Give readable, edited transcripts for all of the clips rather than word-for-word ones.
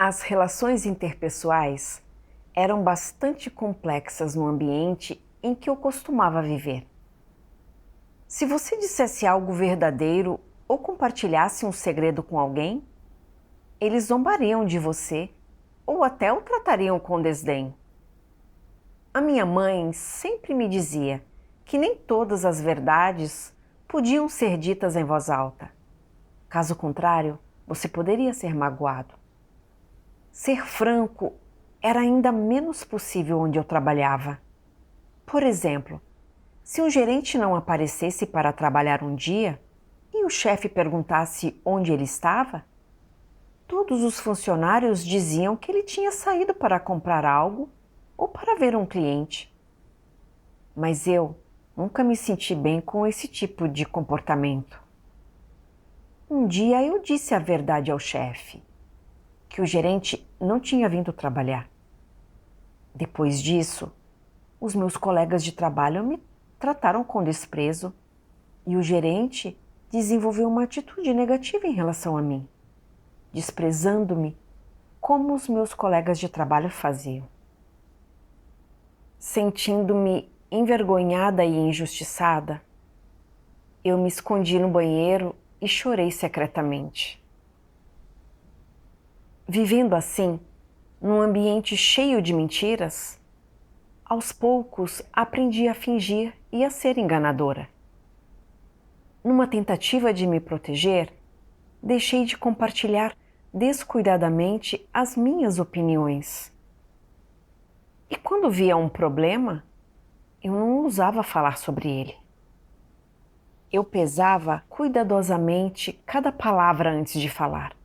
As relações interpessoais eram bastante complexas no ambiente em que eu costumava viver. Se você dissesse algo verdadeiro ou compartilhasse um segredo com alguém, eles zombariam de você ou até o tratariam com desdém. A minha mãe sempre me dizia que nem todas as verdades podiam ser ditas em voz alta. Caso contrário, você poderia ser magoado. Ser franco era ainda menos possível onde eu trabalhava. Por exemplo, se um gerente não aparecesse para trabalhar um dia e o chefe perguntasse onde ele estava, todos os funcionários diziam que ele tinha saído para comprar algo ou para ver um cliente. Mas eu nunca me senti bem com esse tipo de comportamento. Um dia eu disse a verdade ao chefe, que o gerente não tinha vindo trabalhar. Depois disso, os meus colegas de trabalho me trataram com desprezo e o gerente desenvolveu uma atitude negativa em relação a mim, desprezando-me como os meus colegas de trabalho faziam. Sentindo-me envergonhada e injustiçada, eu me escondi no banheiro e chorei secretamente. Vivendo assim, num ambiente cheio de mentiras, aos poucos aprendi a fingir e a ser enganadora. Numa tentativa de me proteger, deixei de compartilhar descuidadamente as minhas opiniões. E quando via um problema, eu não ousava falar sobre ele. Eu pesava cuidadosamente cada palavra antes de falar,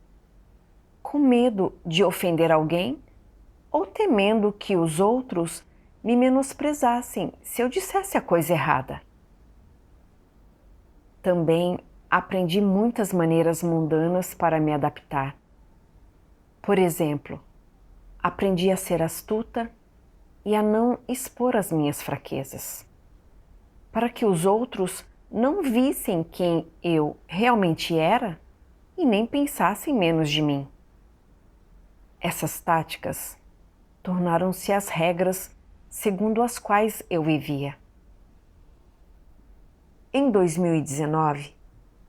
com medo de ofender alguém ou temendo que os outros me menosprezassem se eu dissesse a coisa errada. Também aprendi muitas maneiras mundanas para me adaptar. Por exemplo, aprendi a ser astuta e a não expor as minhas fraquezas, para que os outros não vissem quem eu realmente era e nem pensassem menos de mim. Essas táticas tornaram-se as regras segundo as quais eu vivia. Em 2019,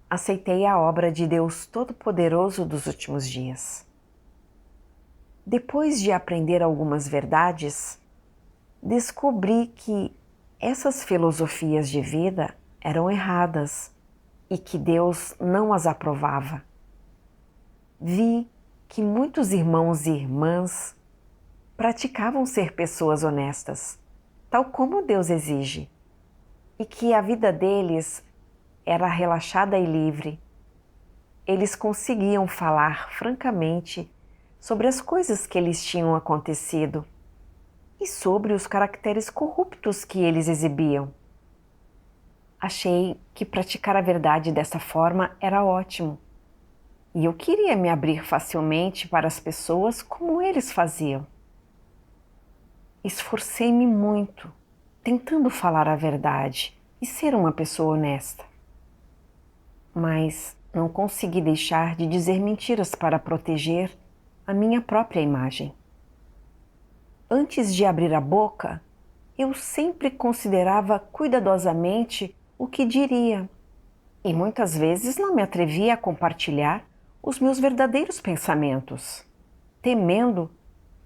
aceitei a obra de Deus Todo-Poderoso dos últimos dias. Depois de aprender algumas verdades, descobri que essas filosofias de vida eram erradas e que Deus não as aprovava. Vi que muitos irmãos e irmãs praticavam ser pessoas honestas, tal como Deus exige, e que a vida deles era relaxada e livre. Eles conseguiam falar francamente sobre as coisas que lhes tinham acontecido e sobre os caracteres corruptos que eles exibiam. Achei que praticar a verdade dessa forma era ótimo, e eu queria me abrir facilmente para as pessoas como eles faziam. Esforcei-me muito, tentando falar a verdade e ser uma pessoa honesta. Mas não consegui deixar de dizer mentiras para proteger a minha própria imagem. Antes de abrir a boca, eu sempre considerava cuidadosamente o que diria e muitas vezes não me atrevia a compartilhar os meus verdadeiros pensamentos, temendo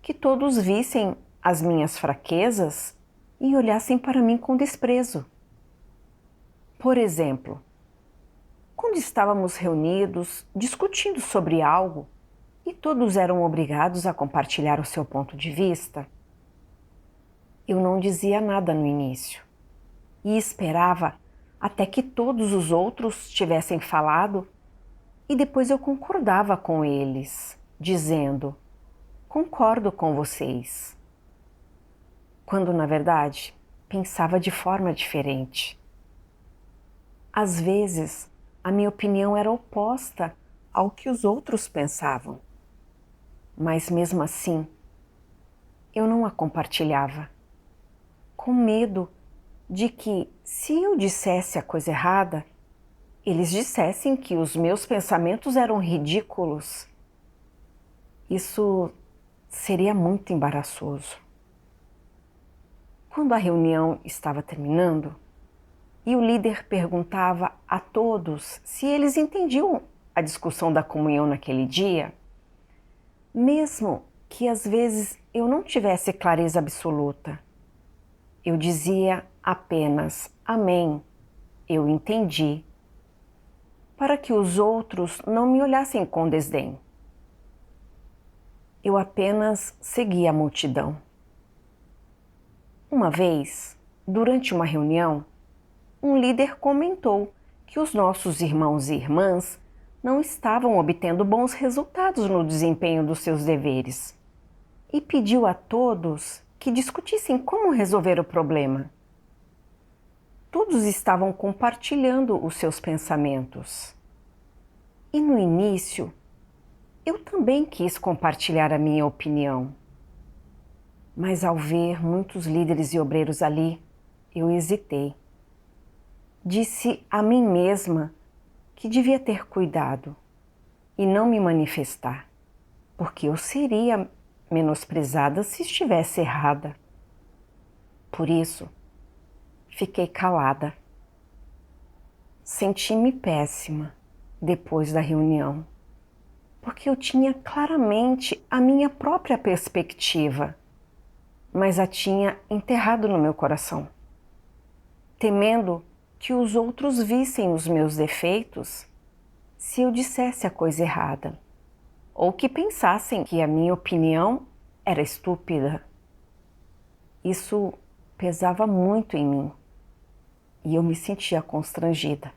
que todos vissem as minhas fraquezas e olhassem para mim com desprezo. Por exemplo, quando estávamos reunidos discutindo sobre algo e todos eram obrigados a compartilhar o seu ponto de vista, eu não dizia nada no início e esperava até que todos os outros tivessem falado e depois eu concordava com eles, dizendo: concordo com vocês. Quando, na verdade, pensava de forma diferente. Às vezes, a minha opinião era oposta ao que os outros pensavam. Mas mesmo assim, eu não a compartilhava, com medo de que, se eu dissesse a coisa errada, eles dissessem que os meus pensamentos eram ridículos Isso seria muito embaraçoso. Quando a reunião estava terminando e o líder perguntava a todos se eles entendiam a discussão da comunhão naquele dia, mesmo que às vezes eu não tivesse clareza absoluta, eu dizia apenas amém, eu entendi, para que os outros não me olhassem com desdém. Eu apenas seguia a multidão. Uma vez, durante uma reunião, um líder comentou que os nossos irmãos e irmãs não estavam obtendo bons resultados no desempenho dos seus deveres e pediu a todos que discutissem como resolver o problema. Todos estavam compartilhando os seus pensamentos. E no início, eu também quis compartilhar a minha opinião. Mas ao ver muitos líderes e obreiros ali, eu hesitei. Disse a mim mesma que devia ter cuidado e não me manifestar, porque eu seria menosprezada se estivesse errada. Por isso, fiquei calada. Senti-me péssima depois da reunião, porque eu tinha claramente a minha própria perspectiva, mas a tinha enterrado no meu coração, temendo que os outros vissem os meus defeitos se eu dissesse a coisa errada, ou que pensassem que a minha opinião era estúpida. Isso pesava muito em mim e eu me sentia constrangida.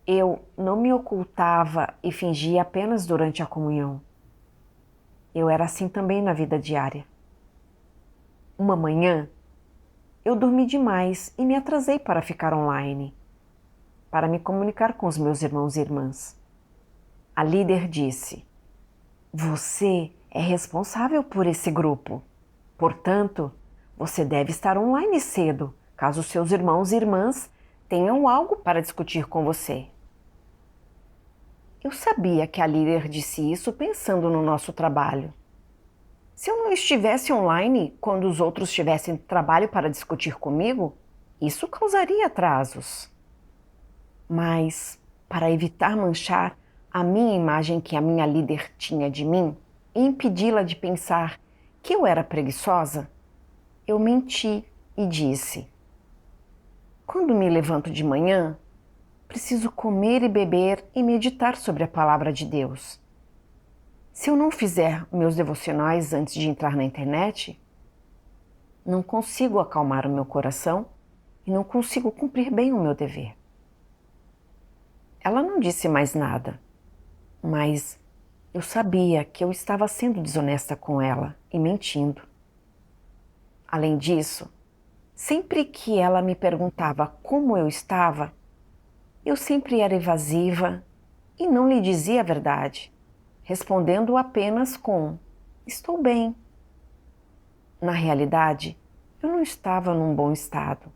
Eu não me ocultava e fingia apenas durante a comunhão. Eu era assim também na vida diária. Uma manhã, eu dormi demais e me atrasei para ficar online, para me comunicar com os meus irmãos e irmãs. A líder disse: "Você é responsável por esse grupo. Portanto, você deve estar online cedo, caso seus irmãos e irmãs tenham algo para discutir com você." Eu sabia que a líder disse isso pensando no nosso trabalho. Se eu não estivesse online quando os outros tivessem trabalho para discutir comigo, isso causaria atrasos. Mas, para evitar manchar a minha imagem que a minha líder tinha de mim e impedi-la de pensar que eu era preguiçosa, eu menti e disse: "Quando me levanto de manhã, preciso comer e beber e meditar sobre a palavra de Deus. Se eu não fizer meus devocionais antes de entrar na internet, não consigo acalmar o meu coração e não consigo cumprir bem o meu dever." Ela não disse mais nada, mas eu sabia que eu estava sendo desonesta com ela e mentindo. Além disso, sempre que ela me perguntava como eu estava, eu sempre era evasiva e não lhe dizia a verdade, respondendo apenas com "estou bem." Na realidade, eu não estava num bom estado,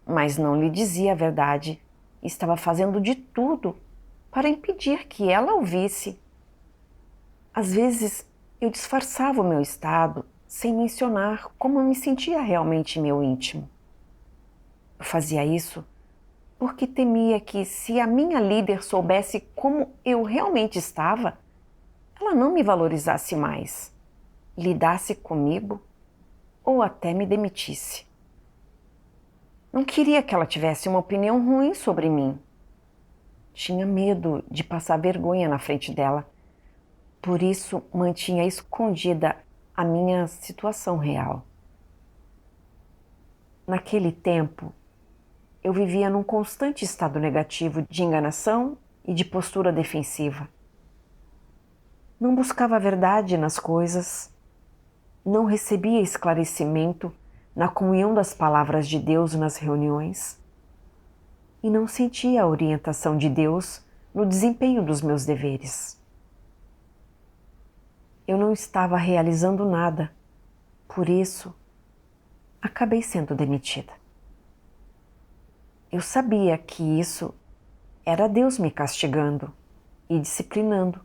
mas não lhe dizia a verdade e estava fazendo de tudo para impedir que ela ouvisse. Às vezes, eu disfarçava o meu estado sem mencionar como eu me sentia realmente em meu íntimo. Eu fazia isso porque temia que, se a minha líder soubesse como eu realmente estava, ela não me valorizasse mais, lidasse comigo ou até me demitisse. Não queria que ela tivesse uma opinião ruim sobre mim. Tinha medo de passar vergonha na frente dela, por isso mantinha escondida a minha situação real. Naquele tempo, eu vivia num constante estado negativo de enganação e de postura defensiva. Não buscava a verdade nas coisas, não recebia esclarecimento na comunhão das palavras de Deus nas reuniões e não sentia a orientação de Deus no desempenho dos meus deveres. Eu não estava realizando nada, por isso acabei sendo demitida. Eu sabia que isso era Deus me castigando e disciplinando.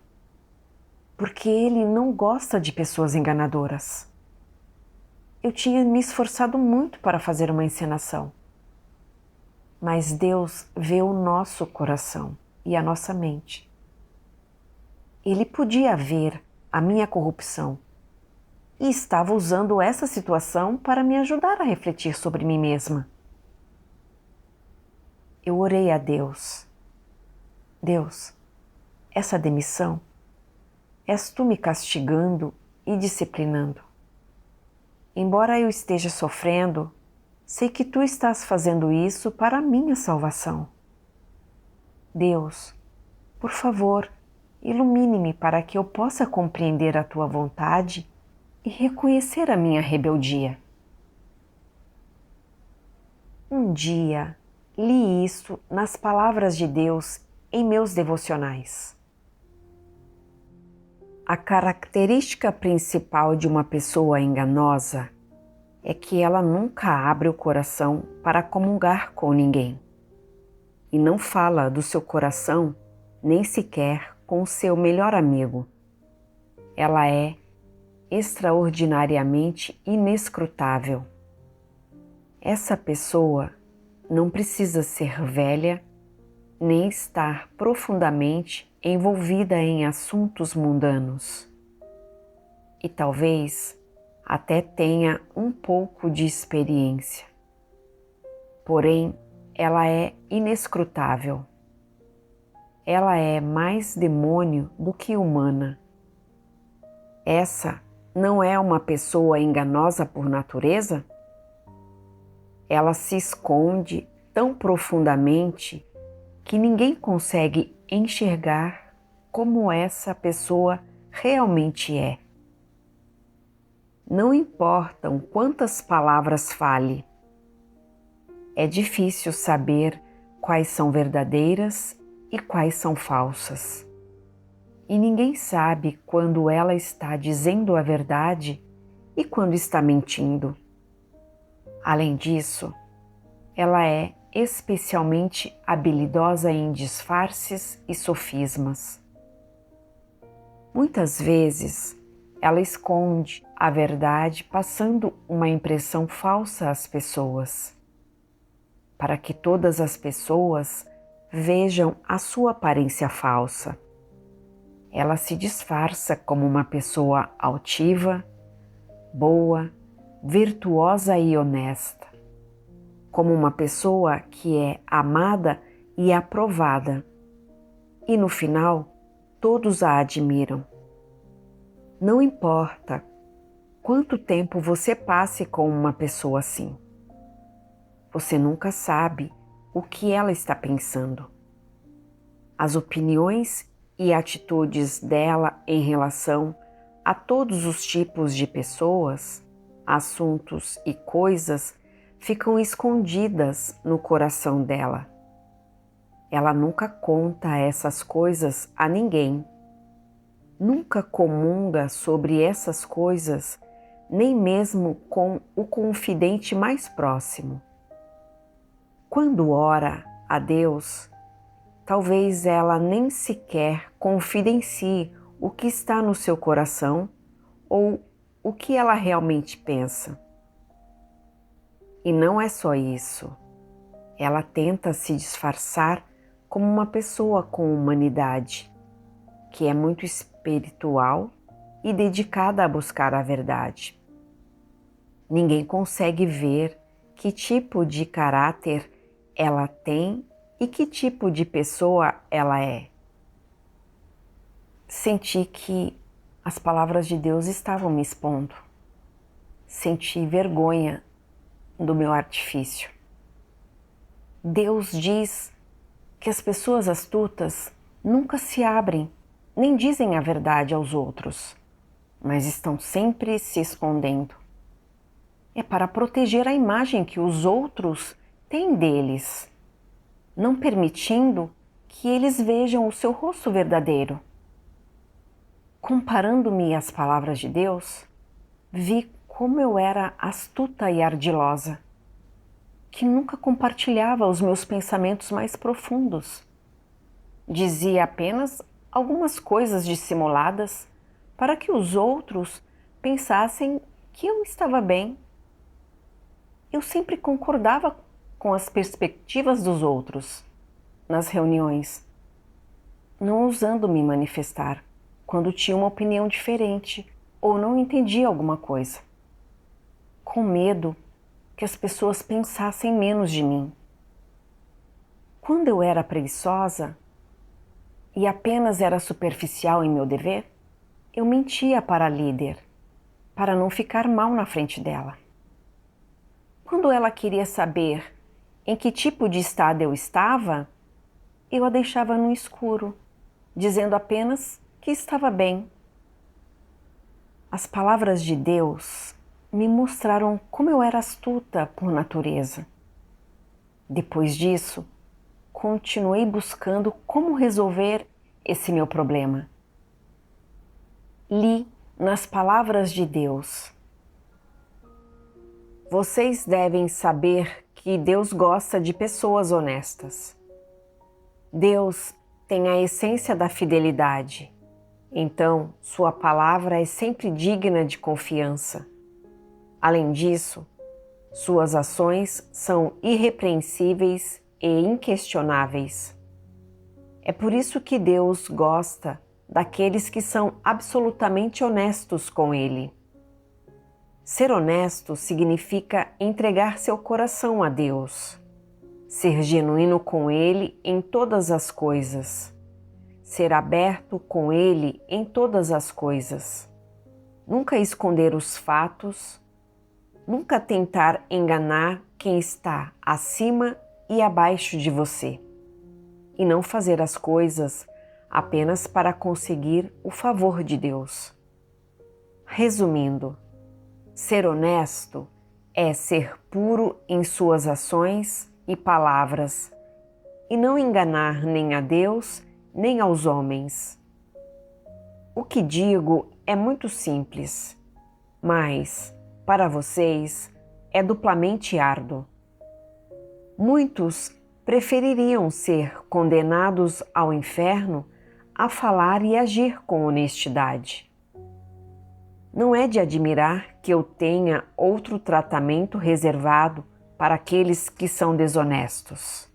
porque Ele não gosta de pessoas enganadoras. Eu tinha me esforçado muito para fazer uma encenação, mas Deus vê o nosso coração e a nossa mente. Ele podia ver a minha corrupção e estava usando essa situação para me ajudar a refletir sobre mim mesma. Eu orei a Deus. Deus, essa demissão, és tu me castigando e disciplinando. Embora eu esteja sofrendo, sei que tu estás fazendo isso para a minha salvação. Deus, por favor, ilumine-me para que eu possa compreender a tua vontade e reconhecer a minha rebeldia. Um dia li isso nas palavras de Deus em meus devocionais. A característica principal de uma pessoa enganosa é que ela nunca abre o coração para comungar com ninguém e não fala do seu coração nem sequer com o seu melhor amigo. Ela é extraordinariamente inescrutável. Essa pessoa não precisa ser velha nem estar profundamente envolvida em assuntos mundanos. E talvez até tenha um pouco de experiência. Porém, ela é inescrutável. Ela é mais demônio do que humana. Essa não é uma pessoa enganosa por natureza? Ela se esconde tão profundamente que ninguém consegue enxergar como essa pessoa realmente é. Não importam quantas palavras fale, é difícil saber quais são verdadeiras e quais são falsas. E ninguém sabe quando ela está dizendo a verdade e quando está mentindo. Além disso, ela é especialmente habilidosa em disfarces e sofismas. Muitas vezes, ela esconde a verdade passando uma impressão falsa às pessoas, para que todas as pessoas vejam a sua aparência falsa. Ela se disfarça como uma pessoa altiva, boa, virtuosa e honesta, como uma pessoa que é amada e aprovada, e no final todos a admiram. Não importa quanto tempo você passe com uma pessoa assim, você nunca sabe o que ela está pensando. As opiniões e atitudes dela em relação a todos os tipos de pessoas, assuntos e coisas ficam escondidas no coração dela. Ela nunca conta essas coisas a ninguém. Nunca comunga sobre essas coisas, nem mesmo com o confidente mais próximo. Quando ora a Deus, talvez ela nem sequer confidencie o que está no seu coração ou o que ela realmente pensa. E não é só isso. Ela tenta se disfarçar como uma pessoa com humanidade, que é muito espiritual e dedicada a buscar a verdade. Ninguém consegue ver que tipo de caráter ela tem e que tipo de pessoa ela é. Senti que as palavras de Deus estavam me expondo. Senti vergonha do meu artifício. Deus diz que as pessoas astutas nunca se abrem, nem dizem a verdade aos outros, mas estão sempre se escondendo. É para proteger a imagem que os outros têm deles, não permitindo que eles vejam o seu rosto verdadeiro. Comparando-me às palavras de Deus, vi como eu era astuta e ardilosa, que nunca compartilhava os meus pensamentos mais profundos. Dizia apenas algumas coisas dissimuladas para que os outros pensassem que eu estava bem. Eu sempre concordava com as perspectivas dos outros nas reuniões, não ousando me manifestar quando tinha uma opinião diferente ou não entendia alguma coisa, com medo que as pessoas pensassem menos de mim. Quando eu era preguiçosa e apenas era superficial em meu dever, eu mentia para a líder, para não ficar mal na frente dela. Quando ela queria saber em que tipo de estado eu estava, eu a deixava no escuro, dizendo apenas que estava bem. As palavras de Deus me mostraram como eu era astuta por natureza. Depois disso, continuei buscando como resolver esse meu problema. Li nas palavras de Deus: vocês devem saber que Deus gosta de pessoas honestas. Deus tem a essência da fidelidade, então sua palavra é sempre digna de confiança. Além disso, suas ações são irrepreensíveis e inquestionáveis. É por isso que Deus gosta daqueles que são absolutamente honestos com Ele. Ser honesto significa entregar seu coração a Deus, ser genuíno com Ele em todas as coisas, ser aberto com Ele em todas as coisas, nunca esconder os fatos, nunca tentar enganar quem está acima e abaixo de você, e não fazer as coisas apenas para conseguir o favor de Deus. Resumindo, ser honesto é ser puro em suas ações e palavras, e não enganar nem a Deus nem aos homens. O que digo é muito simples, mas, para vocês, é duplamente árduo. Muitos prefeririam ser condenados ao inferno a falar e agir com honestidade. Não é de admirar que eu tenha outro tratamento reservado para aqueles que são desonestos.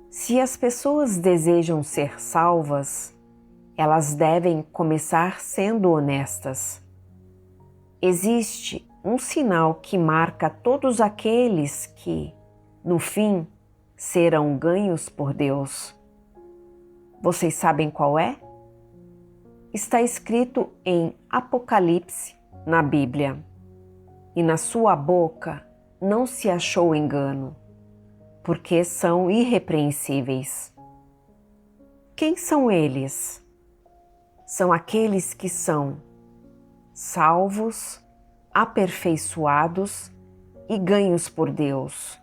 Se as pessoas desejam ser salvas, elas devem começar sendo honestas. Existe um sinal que marca todos aqueles que, no fim, serão ganhos por Deus. Vocês sabem qual é? Está escrito em Apocalipse, na Bíblia: e na sua boca não se achou engano, porque são irrepreensíveis. Quem são eles? São aqueles que são salvos, aperfeiçoados e ganhos por Deus.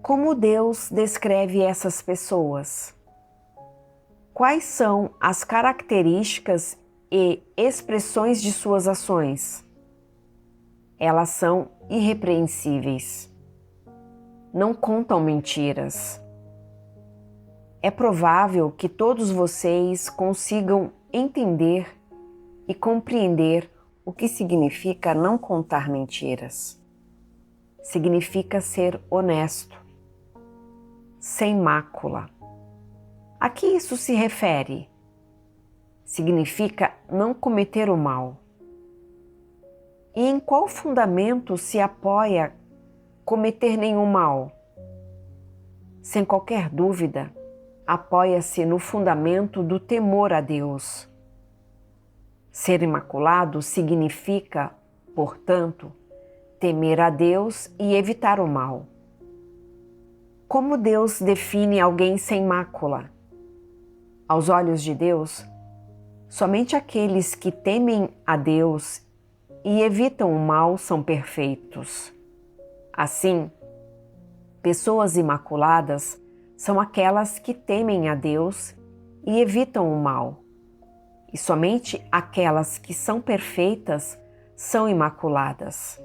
Como Deus descreve essas pessoas? Quais são as características e expressões de suas ações? Elas são irrepreensíveis. Não contam mentiras. É provável que todos vocês consigam entender e compreender o que significa não contar mentiras. Significa ser honesto, sem mácula. A que isso se refere? Significa não cometer o mal. E em qual fundamento se apoia cometer nenhum mal? Sem qualquer dúvida, apoia-se no fundamento do temor a Deus. Ser imaculado significa, portanto, temer a Deus e evitar o mal. Como Deus define alguém sem mácula? Aos olhos de Deus, somente aqueles que temem a Deus e evitam o mal são perfeitos. Assim, pessoas imaculadas são aquelas que temem a Deus e evitam o mal, e somente aquelas que são perfeitas são imaculadas.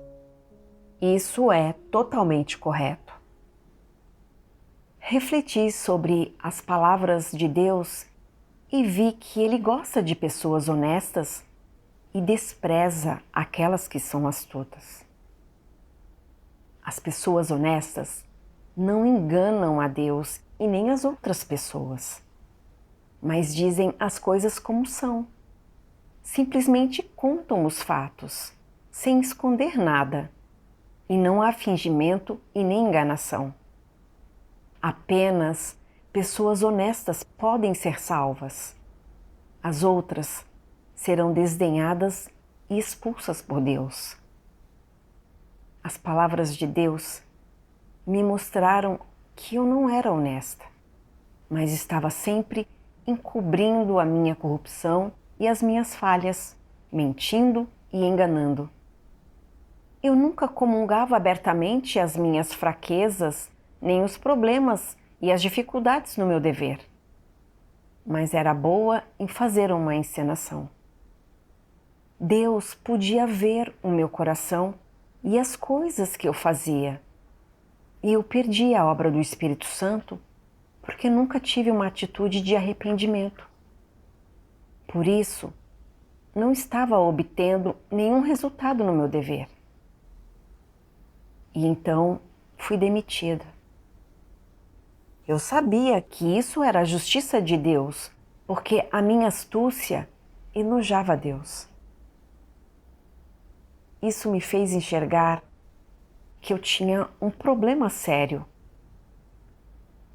Isso é totalmente correto. Refleti sobre as palavras de Deus e vi que ele gosta de pessoas honestas e despreza aquelas que são astutas. As pessoas honestas não enganam a Deus e nem as outras pessoas, mas dizem as coisas como são. Simplesmente contam os fatos, sem esconder nada, e não há fingimento e nem enganação. Apenas pessoas honestas podem ser salvas. As outras serão desdenhadas e expulsas por Deus. As palavras de Deus me mostraram que eu não era honesta, mas estava sempre encobrindo a minha corrupção e as minhas falhas, mentindo e enganando. Eu nunca comungava abertamente as minhas fraquezas, nem os problemas e as dificuldades no meu dever, mas era boa em fazer uma encenação. Deus podia ver o meu coração e as coisas que eu fazia, e eu perdi a obra do Espírito Santo porque nunca tive uma atitude de arrependimento. Por isso, não estava obtendo nenhum resultado no meu dever. E então fui demitida. Eu sabia que isso era a justiça de Deus, porque a minha astúcia enojava a Deus. Isso me fez enxergar que eu tinha um problema sério.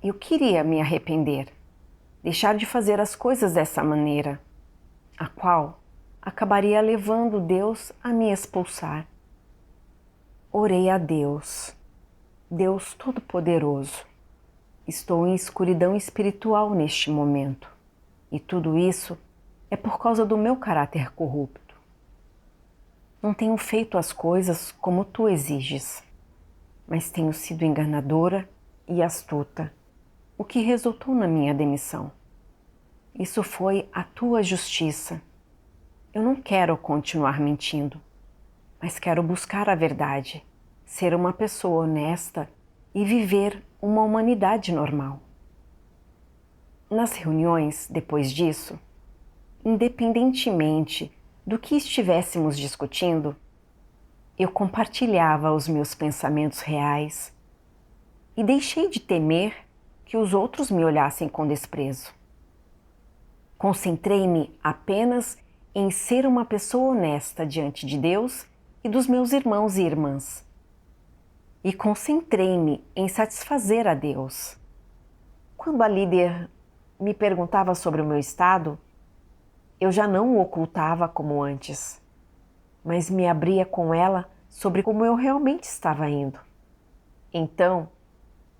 Eu queria me arrepender, deixar de fazer as coisas dessa maneira, a qual acabaria levando Deus a me expulsar. Orei a Deus, Deus Todo-Poderoso. Estou em escuridão espiritual neste momento, e tudo isso é por causa do meu caráter corrupto. Não tenho feito as coisas como tu exiges, mas tenho sido enganadora e astuta, o que resultou na minha demissão. Isso foi a tua justiça. Eu não quero continuar mentindo, mas quero buscar a verdade, ser uma pessoa honesta e viver uma humanidade normal. Nas reuniões, depois disso, independentemente do que estivéssemos discutindo, eu compartilhava os meus pensamentos reais e deixei de temer que os outros me olhassem com desprezo. Concentrei-me apenas em ser uma pessoa honesta diante de Deus e dos meus irmãos e irmãs. E concentrei-me em satisfazer a Deus. Quando a líder me perguntava sobre o meu estado, eu já não o ocultava como antes, mas me abria com ela sobre como eu realmente estava indo. Então,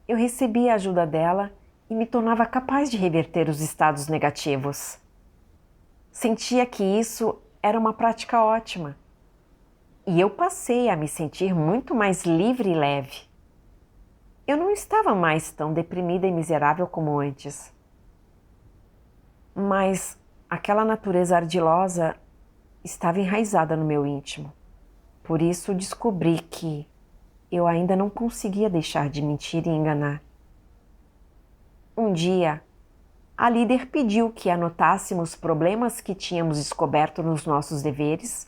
eu recebia a ajuda dela e me tornava capaz de reverter os estados negativos. Sentia que isso era uma prática ótima. E eu passei a me sentir muito mais livre e leve. Eu não estava mais tão deprimida e miserável como antes. Mas aquela natureza ardilosa estava enraizada no meu íntimo. Por isso descobri que eu ainda não conseguia deixar de mentir e enganar. Um dia, a líder pediu que anotássemos problemas que tínhamos descoberto nos nossos deveres,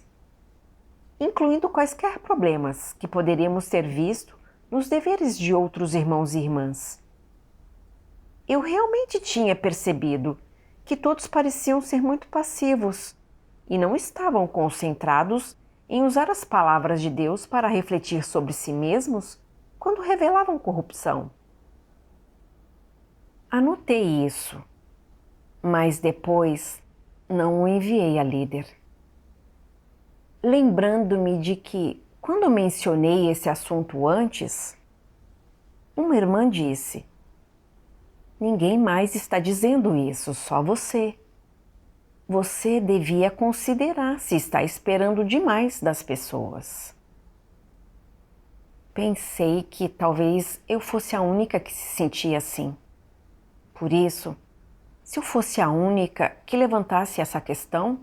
incluindo quaisquer problemas que poderíamos ter visto nos deveres de outros irmãos e irmãs. Eu realmente tinha percebido que todos pareciam ser muito passivos e não estavam concentrados em usar as palavras de Deus para refletir sobre si mesmos quando revelavam corrupção. Anotei isso, mas depois não o enviei à líder. Lembrando-me de que, quando mencionei esse assunto antes, uma irmã disse: "Ninguém mais está dizendo isso, só você. Você devia considerar se está esperando demais das pessoas." Pensei que talvez eu fosse a única que se sentia assim. Por isso, se eu fosse a única que levantasse essa questão,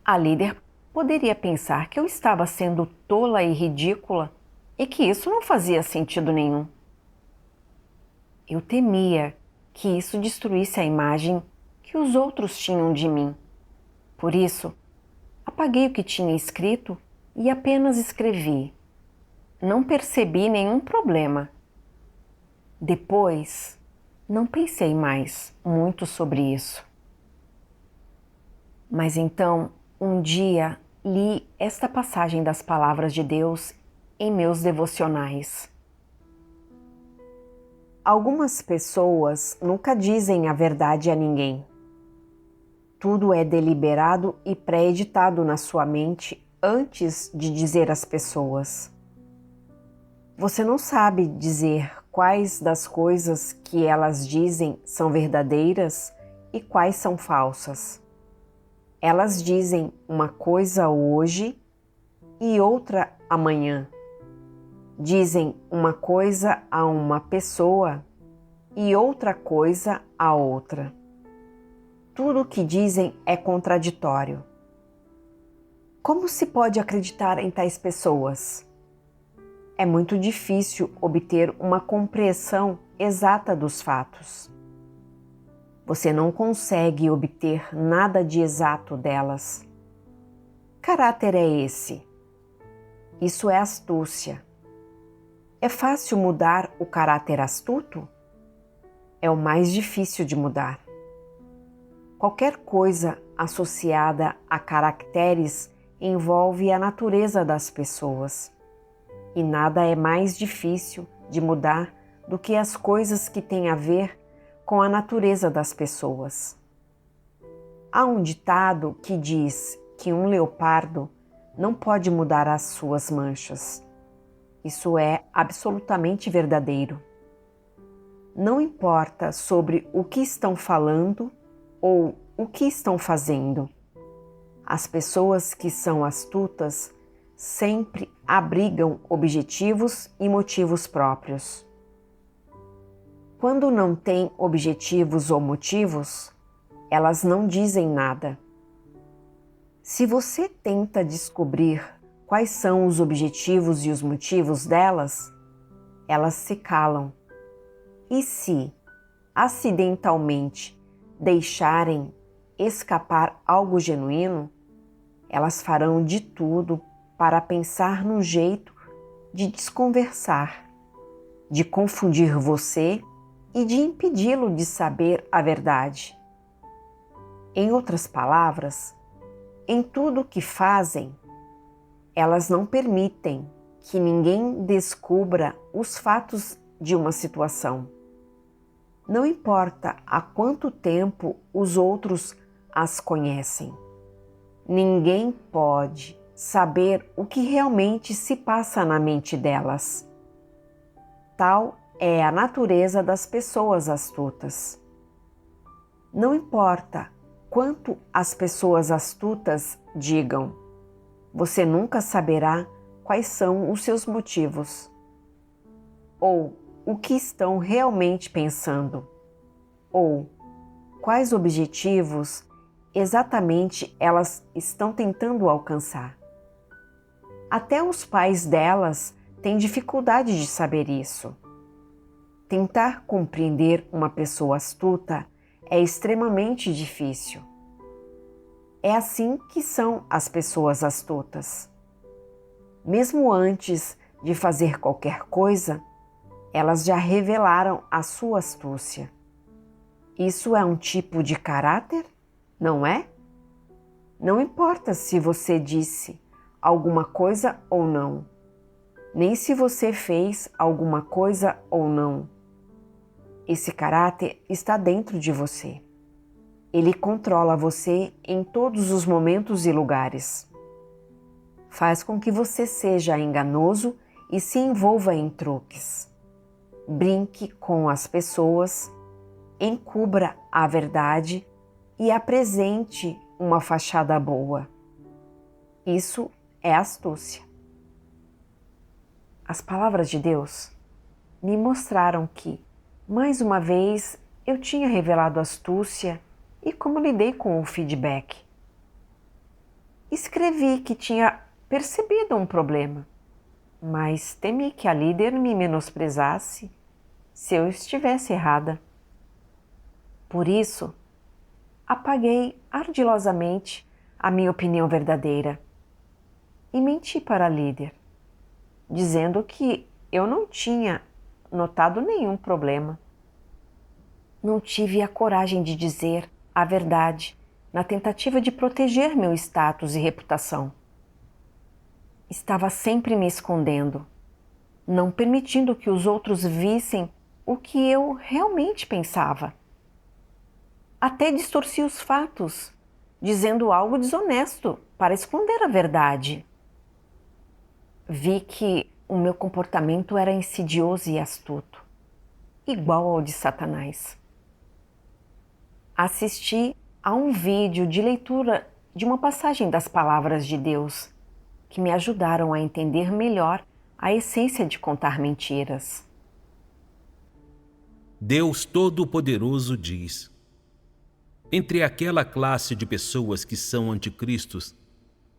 a líder poderia pensar que eu estava sendo tola e ridícula e que isso não fazia sentido nenhum. Eu temia que isso destruísse a imagem que os outros tinham de mim. Por isso, apaguei o que tinha escrito e apenas escrevi. Não percebi nenhum problema. Depois, não pensei mais muito sobre isso. Mas então, um dia, li esta passagem das palavras de Deus em meus devocionais. Algumas pessoas nunca dizem a verdade a ninguém. Tudo é deliberado e pré-editado na sua mente antes de dizer às pessoas. Você não sabe dizer quais das coisas que elas dizem são verdadeiras e quais são falsas. Elas dizem uma coisa hoje e outra amanhã. Dizem uma coisa a uma pessoa e outra coisa a outra. Tudo o que dizem é contraditório. Como se pode acreditar em tais pessoas? É muito difícil obter uma compreensão exata dos fatos. Você não consegue obter nada de exato delas. Caráter é esse? Isso é astúcia. É fácil mudar o caráter astuto? É o mais difícil de mudar. Qualquer coisa associada a caracteres envolve a natureza das pessoas. E nada é mais difícil de mudar do que as coisas que têm a ver com a natureza das pessoas. Há um ditado que diz que um leopardo não pode mudar as suas manchas. Isso é absolutamente verdadeiro. Não importa sobre o que estão falando ou o que estão fazendo. As pessoas que são astutas sempre abrigam objetivos e motivos próprios. Quando não têm objetivos ou motivos, elas não dizem nada. Se você tenta descobrir quais são os objetivos e os motivos delas, elas se calam. E se, acidentalmente, deixarem escapar algo genuíno, elas farão de tudo para pensar num jeito de desconversar, de confundir você e de impedi-lo de saber a verdade. Em outras palavras, em tudo o que fazem, elas não permitem que ninguém descubra os fatos de uma situação. Não importa há quanto tempo os outros as conhecem. Ninguém pode saber o que realmente se passa na mente delas. Tal é a natureza das pessoas astutas. Não importa quanto as pessoas astutas digam, você nunca saberá quais são os seus motivos ou o que estão realmente pensando ou quais objetivos exatamente elas estão tentando alcançar. Até os pais delas têm dificuldade de saber isso. Tentar compreender uma pessoa astuta é extremamente difícil. É assim que são as pessoas astutas. Mesmo antes de fazer qualquer coisa, elas já revelaram a sua astúcia. Isso é um tipo de caráter, não é? Não importa se você disse alguma coisa ou não, nem se você fez alguma coisa ou não. Esse caráter está dentro de você. Ele controla você em todos os momentos e lugares. Faz com que você seja enganoso e se envolva em truques. Brinque com as pessoas, encubra a verdade e apresente uma fachada boa. Isso é astúcia. As palavras de Deus me mostraram que, mais uma vez, eu tinha revelado astúcia e como lidei com o feedback. Escrevi que tinha percebido um problema, mas temi que a líder me menosprezasse se eu estivesse errada. Por isso, apaguei ardilosamente a minha opinião verdadeira e menti para a líder, dizendo que eu não tinha notado nenhum problema. Não tive a coragem de dizer a verdade na tentativa de proteger meu status e reputação. Estava sempre me escondendo, não permitindo que os outros vissem o que eu realmente pensava. Até distorci os fatos, dizendo algo desonesto para esconder a verdade. Vi que o meu comportamento era insidioso e astuto, igual ao de Satanás. Assisti a um vídeo de leitura de uma passagem das palavras de Deus que me ajudaram a entender melhor a essência de contar mentiras. Deus Todo-Poderoso diz: entre aquela classe de pessoas que são anticristos,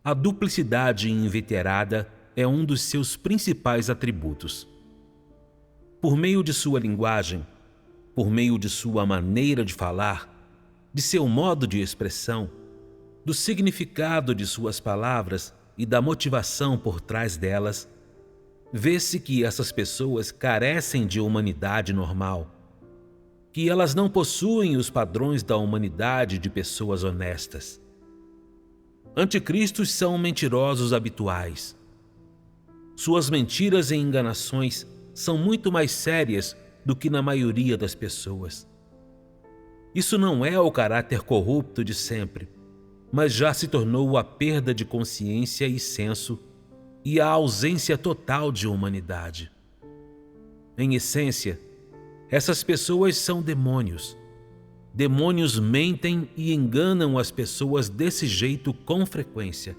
a duplicidade inveterada é um dos seus principais atributos. Por meio de sua linguagem, por meio de sua maneira de falar, de seu modo de expressão, do significado de suas palavras e da motivação por trás delas, vê-se que essas pessoas carecem de humanidade normal, que elas não possuem os padrões da humanidade de pessoas honestas. Anticristos são mentirosos habituais. Suas mentiras e enganações são muito mais sérias do que na maioria das pessoas. Isso não é o caráter corrupto de sempre, mas já se tornou a perda de consciência e senso e a ausência total de humanidade. Em essência, essas pessoas são demônios. Demônios mentem e enganam as pessoas desse jeito com frequência.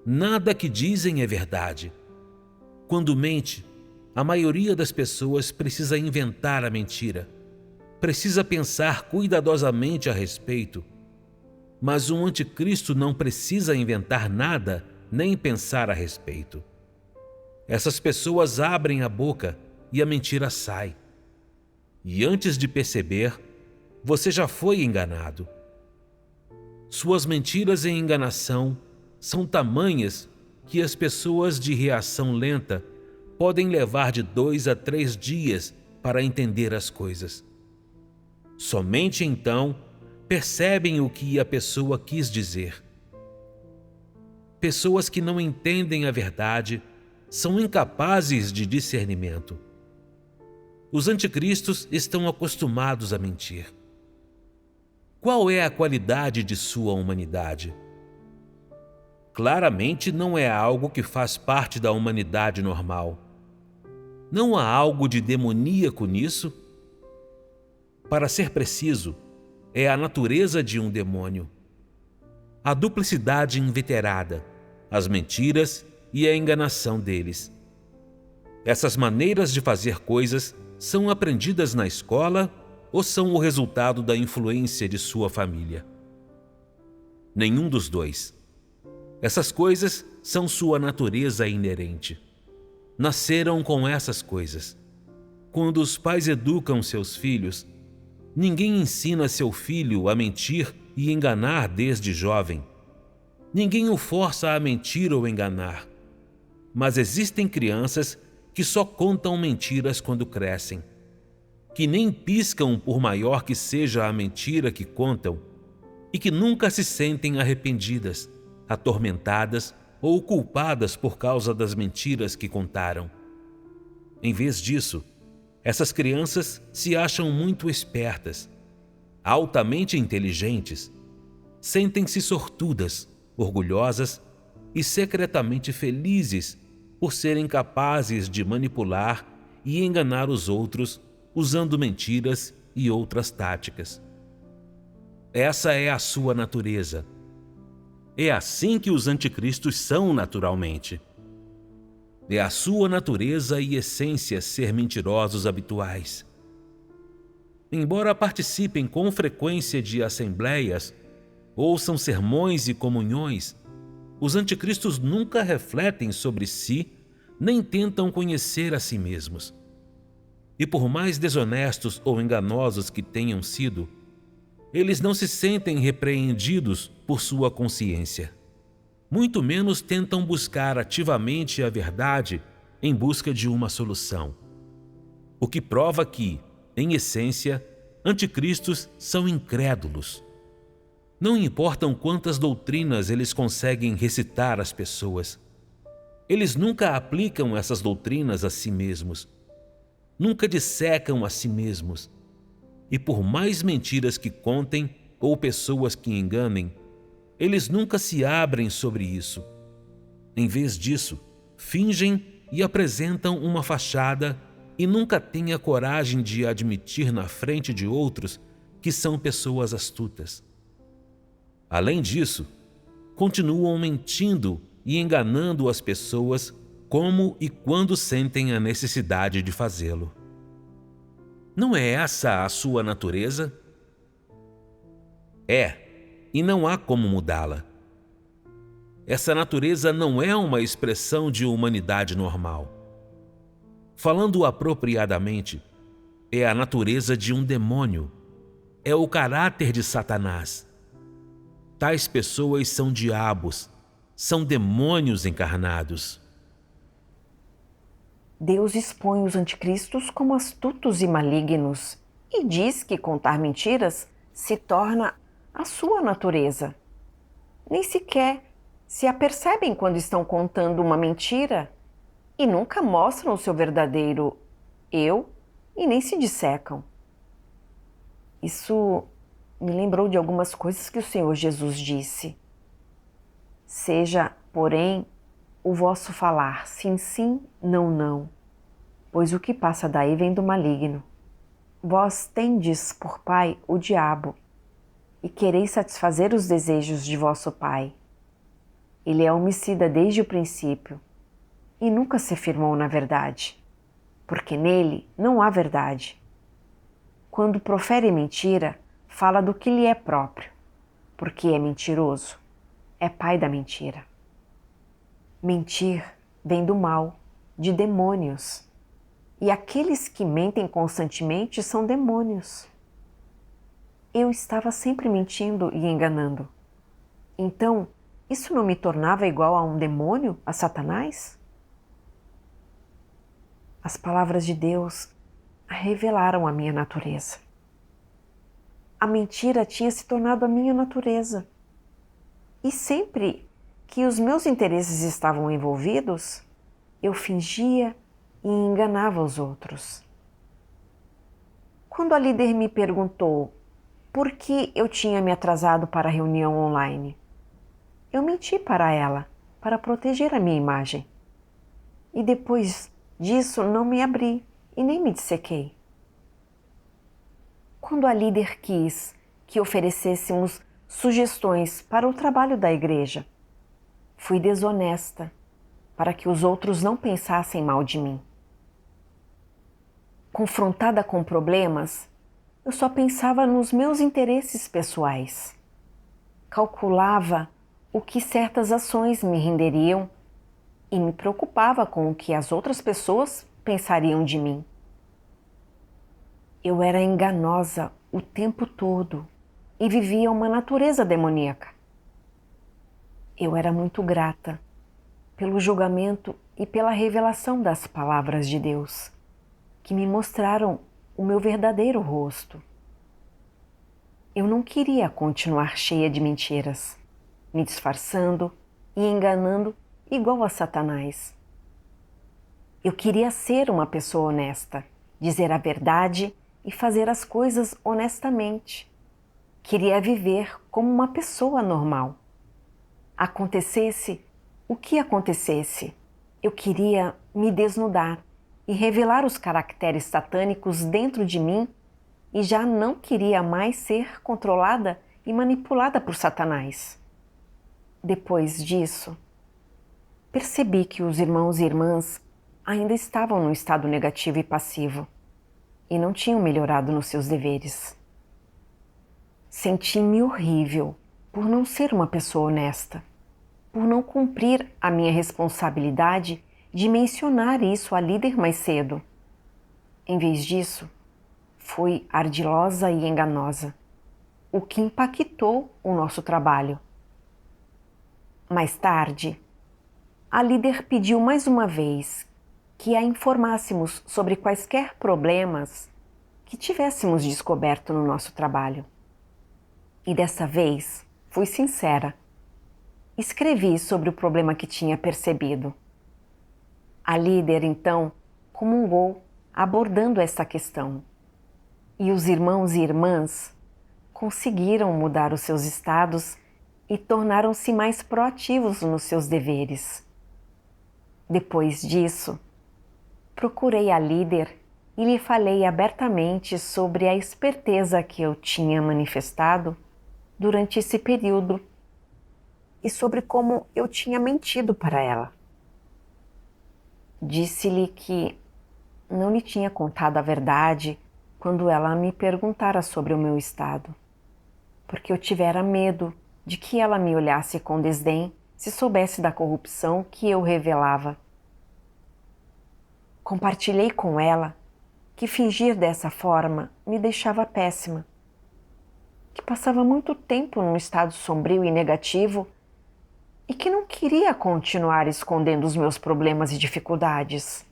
Nada que dizem é verdade. Quando mente, a maioria das pessoas precisa inventar a mentira. Precisa pensar cuidadosamente a respeito. Mas um anticristo não precisa inventar nada nem pensar a respeito. Essas pessoas abrem a boca e a mentira sai. E antes de perceber, você já foi enganado. Suas mentiras e enganação são tamanhas que as pessoas de reação lenta podem levar de 2 a 3 dias para entender as coisas. Somente então percebem o que a pessoa quis dizer. Pessoas que não entendem a verdade são incapazes de discernimento. Os anticristos estão acostumados a mentir. Qual é a qualidade de sua humanidade? Claramente não é algo que faz parte da humanidade normal. Não há algo de demoníaco nisso? Para ser preciso, é a natureza de um demônio. A duplicidade inveterada, as mentiras e a enganação deles. Essas maneiras de fazer coisas são aprendidas na escola ou são o resultado da influência de sua família? Nenhum dos dois. Essas coisas são sua natureza inerente. Nasceram com essas coisas. Quando os pais educam seus filhos, ninguém ensina seu filho a mentir e enganar desde jovem. Ninguém o força a mentir ou enganar. Mas existem crianças que só contam mentiras quando crescem, que nem piscam por maior que seja a mentira que contam e que nunca se sentem arrependidas, atormentadas ou culpadas por causa das mentiras que contaram. Em vez disso, essas crianças se acham muito espertas, altamente inteligentes, sentem-se sortudas, orgulhosas e secretamente felizes por serem capazes de manipular e enganar os outros usando mentiras e outras táticas. Essa é a sua natureza. É assim que os anticristos são naturalmente. É a sua natureza e essência ser mentirosos habituais. Embora participem com frequência de assembleias, ouçam sermões e comunhões, os anticristos nunca refletem sobre si, nem tentam conhecer a si mesmos. E por mais desonestos ou enganosos que tenham sido, Eles não se sentem repreendidos por sua consciência. Muito menos tentam buscar ativamente a verdade em busca de uma solução. O que prova que, em essência, anticristos são incrédulos. Não importam quantas doutrinas eles conseguem recitar às pessoas. Eles nunca aplicam essas doutrinas a si mesmos. Nunca dissecam a si mesmos. E por mais mentiras que contem ou pessoas que enganem, eles nunca se abrem sobre isso. Em vez disso, fingem e apresentam uma fachada e nunca têm a coragem de admitir na frente de outros que são pessoas astutas. Além disso, continuam mentindo e enganando as pessoas como e quando sentem a necessidade de fazê-lo. Não é essa a sua natureza? É, e não há como mudá-la. Essa natureza não é uma expressão de humanidade normal. Falando apropriadamente, é a natureza de um demônio. É o caráter de Satanás. Tais pessoas são diabos, são demônios encarnados. Deus expõe os anticristos como astutos e malignos e diz que contar mentiras se torna a sua natureza. Nem sequer se apercebem quando estão contando uma mentira e nunca mostram o seu verdadeiro eu e nem se dissecam. Isso me lembrou de algumas coisas que o Senhor Jesus disse. Seja, porém, o vosso falar sim, sim, não, não, pois o que passa daí vem do maligno. Vós tendes por pai o diabo, e quereis satisfazer os desejos de vosso pai. Ele é homicida desde o princípio, e nunca se firmou na verdade, porque nele não há verdade. Quando profere mentira, fala do que lhe é próprio, porque é mentiroso, é pai da mentira. Mentir vem do mal, de demônios, e aqueles que mentem constantemente são demônios. Eu estava sempre mentindo e enganando. Então, isso não me tornava igual a um demônio, a Satanás? As palavras de Deus revelaram a minha natureza. A mentira tinha se tornado a minha natureza. E sempre que os meus interesses estavam envolvidos, eu fingia e enganava os outros. Quando a líder me perguntou por que eu tinha me atrasado para a reunião online, eu menti para ela, para proteger a minha imagem. E depois disso não me abri e nem me dissequei. Quando a líder quis que oferecêssemos sugestões para o trabalho da igreja, fui desonesta para que os outros não pensassem mal de mim. Confrontada com problemas, eu só pensava nos meus interesses pessoais. Calculava o que certas ações me renderiam e me preocupava com o que as outras pessoas pensariam de mim. Eu era enganosa o tempo todo e vivia uma natureza demoníaca. Eu era muito grata pelo julgamento e pela revelação das palavras de Deus, que me mostraram o meu verdadeiro rosto. Eu não queria continuar cheia de mentiras, me disfarçando e enganando igual a Satanás. Eu queria ser uma pessoa honesta, dizer a verdade e fazer as coisas honestamente. Queria viver como uma pessoa normal. Acontecesse o que acontecesse, eu queria me desnudar e revelar os caracteres satânicos dentro de mim e já não queria mais ser controlada e manipulada por Satanás. Depois disso, percebi que os irmãos e irmãs ainda estavam no estado negativo e passivo e não tinham melhorado nos seus deveres. Senti-me horrível por não ser uma pessoa honesta, por não cumprir a minha responsabilidade de mencionar isso à líder mais cedo. Em vez disso, fui ardilosa e enganosa. o que impactou o nosso trabalho. Mais tarde, a líder pediu mais uma vez que a informássemos sobre quaisquer problemas que tivéssemos descoberto no nosso trabalho. E dessa vez fui sincera. Escrevi sobre o problema que tinha percebido. A líder, então, comungou abordando essa questão. E os irmãos e irmãs conseguiram mudar os seus estados e tornaram-se mais proativos nos seus deveres. Depois disso, procurei a líder e lhe falei abertamente sobre a esperteza que eu tinha manifestado durante esse período e sobre como eu tinha mentido para ela. Disse-lhe que não lhe tinha contado a verdade quando ela me perguntara sobre o meu estado, porque eu tivera medo de que ela me olhasse com desdém se soubesse da corrupção que eu revelava. Compartilhei com ela que fingir dessa forma me deixava péssima, que passava muito tempo num estado sombrio e negativo e que não queria continuar escondendo os meus problemas e dificuldades.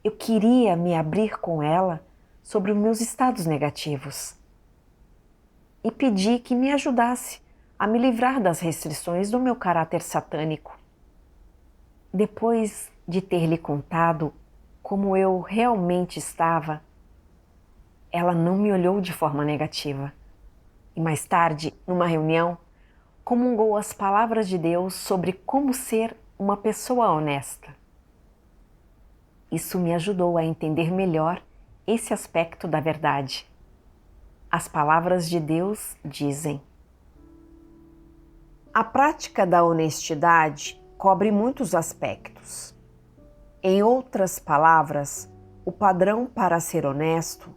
Eu queria me abrir com ela sobre os meus estados negativos e pedi que me ajudasse a me livrar das restrições do meu caráter satânico. Depois de ter lhe contado como eu realmente estava, ela não me olhou de forma negativa. E mais tarde, numa reunião, comungou as palavras de Deus sobre como ser uma pessoa honesta. Isso me ajudou a entender melhor esse aspecto da verdade. As palavras de Deus dizem: a prática da honestidade cobre muitos aspectos. Em outras palavras, o padrão para ser honesto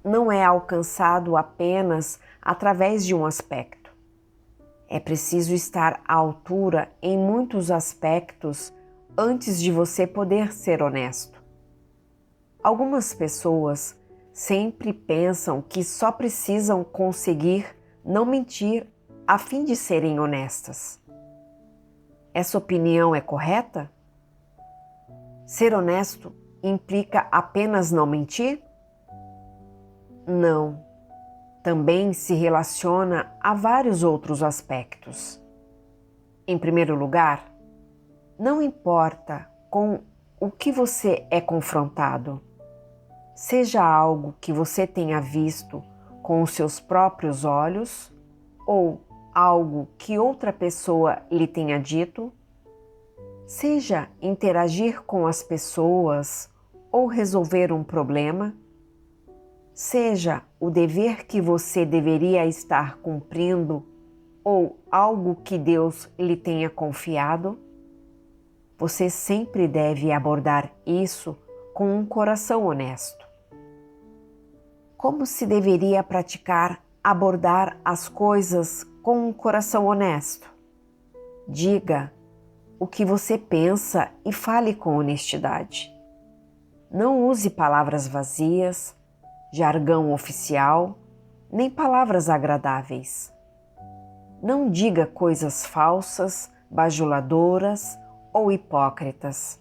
não é alcançado apenas através de um aspecto. É preciso estar à altura em muitos aspectos antes de você poder ser honesto. Algumas pessoas sempre pensam que só precisam conseguir não mentir a fim de serem honestas. Essa opinião é correta? Ser honesto implica apenas não mentir? Não. Também se relaciona a vários outros aspectos. Em primeiro lugar, não importa com o que você é confrontado, seja algo que você tenha visto com os seus próprios olhos ou algo que outra pessoa lhe tenha dito, seja interagir com as pessoas ou resolver um problema, seja o dever que você deveria estar cumprindo ou algo que Deus lhe tenha confiado, você sempre deve abordar isso com um coração honesto. Como se deveria praticar abordar as coisas com um coração honesto? Diga o que você pensa e fale com honestidade. Não use palavras vazias, jargão oficial, nem palavras agradáveis. Não diga coisas falsas, bajuladoras ou hipócritas,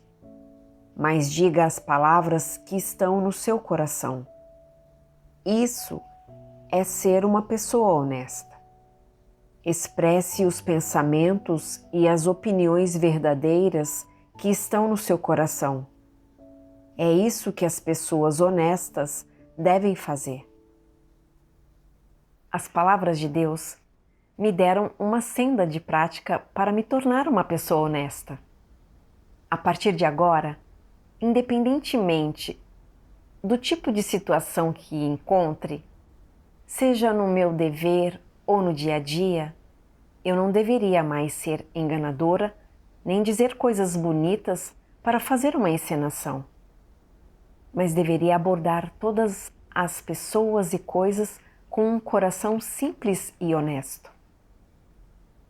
mas diga as palavras que estão no seu coração. Isso é ser uma pessoa honesta. Expresse os pensamentos e as opiniões verdadeiras que estão no seu coração. É isso que as pessoas honestas devem fazer. As palavras de Deus me deram uma senda de prática para me tornar uma pessoa honesta. A partir de agora, independentemente do tipo de situação que encontre, seja no meu dever ou no dia a dia, eu não deveria mais ser enganadora nem dizer coisas bonitas para fazer uma encenação, mas deveria abordar todas as pessoas e coisas com um coração simples e honesto.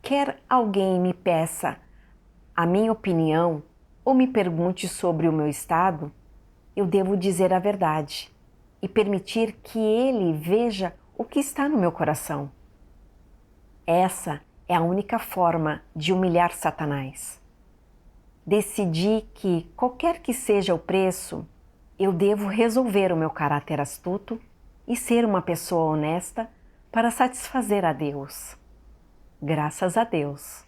Quer alguém me peça a minha opinião ou me pergunte sobre o meu estado, eu devo dizer a verdade e permitir que ele veja o que está no meu coração. Essa é a única forma de humilhar Satanás. Decidi que, qualquer que seja o preço, eu devo resolver o meu caráter astuto e ser uma pessoa honesta para satisfazer a Deus. Graças a Deus.